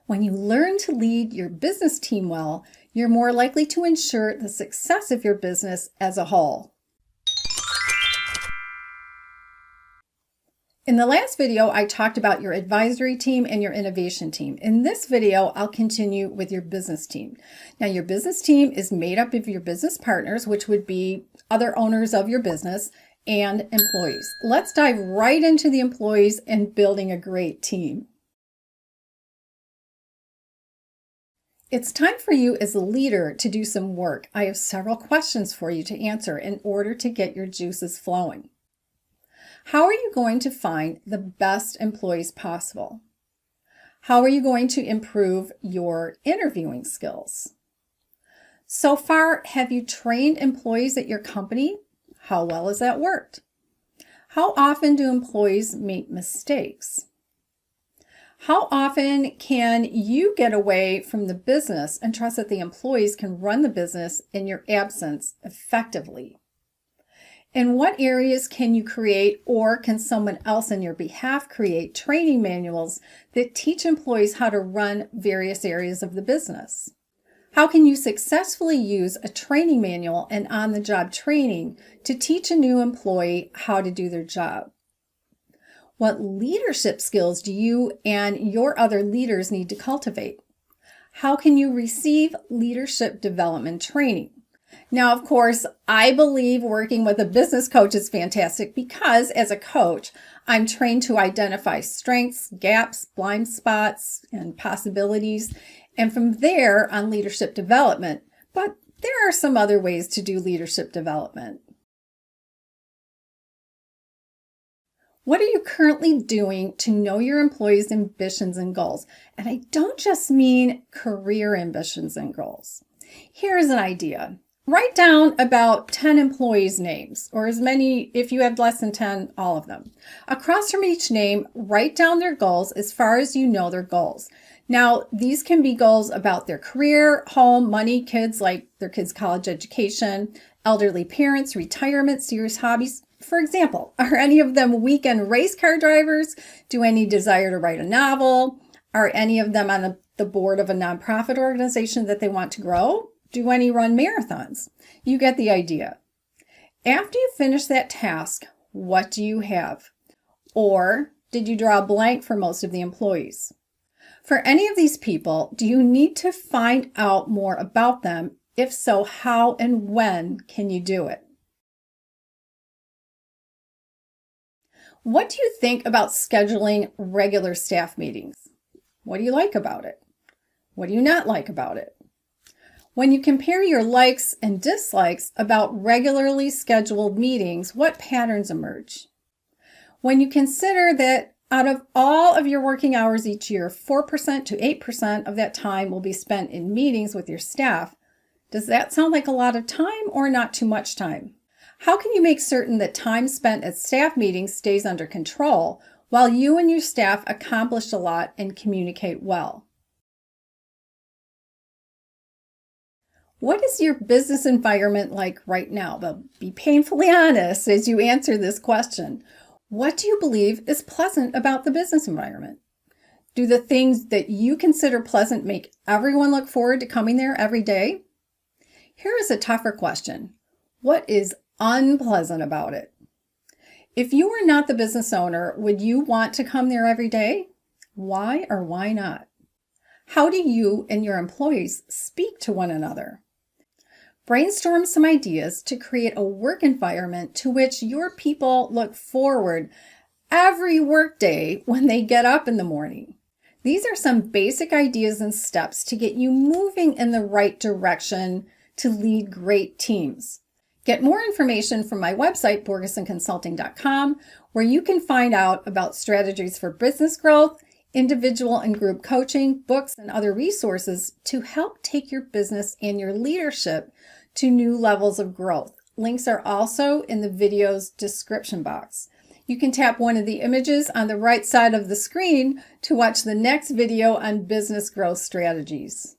When you learn to lead your business team well, you're more likely to ensure the success of your business as a whole. In the last video, I talked about your advisory team and your innovation team. In this video, I'll continue with your business team. Now, your business team is made up of your business partners, which would be other owners of your business, and employees. Let's dive right into the employees and building a great team. It's time for you as a leader to do some work. I have several questions for you to answer in order to get your juices flowing. How are you going to find the best employees possible? How are you going to improve your interviewing skills? So far, have you trained employees at your company? How well has that worked? How often do employees make mistakes? How often can you get away from the business and trust that the employees can run the business in your absence effectively? In what areas can you create, or can someone else on your behalf create, training manuals that teach employees how to run various areas of the business? How can you successfully use a training manual and on-the-job training to teach a new employee how to do their job? What leadership skills do you and your other leaders need to cultivate? How can you receive leadership development training? Now, of course, I believe working with a business coach is fantastic because as a coach, I'm trained to identify strengths, gaps, blind spots, and possibilities, and from there on leadership development. But there are some other ways to do leadership development. What are you currently doing to know your employees' ambitions and goals? And I don't just mean career ambitions and goals. Here's an idea. Write down about 10 employees' names, or as many, if you have less than 10, all of them. Across from each name, write down their goals as far as you know their goals. Now, these can be goals about their career, home, money, kids, like their kids' college education, elderly parents, retirement, serious hobbies. For example, are any of them weekend race car drivers? Do any desire to write a novel? Are any of them on the board of a nonprofit organization that they want to grow? Do any run marathons? You get the idea. After you finish that task, what do you have? Or did you draw a blank for most of the employees? For any of these people, do you need to find out more about them? If so, how and when can you do it? What do you think about scheduling regular staff meetings? What do you like about it? What do you not like about it? When you compare your likes and dislikes about regularly scheduled meetings, what patterns emerge? When you consider that out of all of your working hours each year, 4% to 8% of that time will be spent in meetings with your staff, does that sound like a lot of time or not too much time? How can you make certain that time spent at staff meetings stays under control while you and your staff accomplish a lot and communicate well? What is your business environment like right now? But be painfully honest as you answer this question. What do you believe is pleasant about the business environment? Do the things that you consider pleasant make everyone look forward to coming there every day? Here is a tougher question. What is unpleasant about it? If you were not the business owner, would you want to come there every day? Why or why not? How do you and your employees speak to one another? Brainstorm some ideas to create a work environment to which your people look forward every workday when they get up in the morning. These are some basic ideas and steps to get you moving in the right direction to lead great teams. Get more information from my website, borgesonconsulting.com, where you can find out about strategies for business growth, individual and group coaching, books, and other resources to help take your business and your leadership to new levels of growth. Links are also in the video's description box. You can tap one of the images on the right side of the screen to watch the next video on business growth strategies.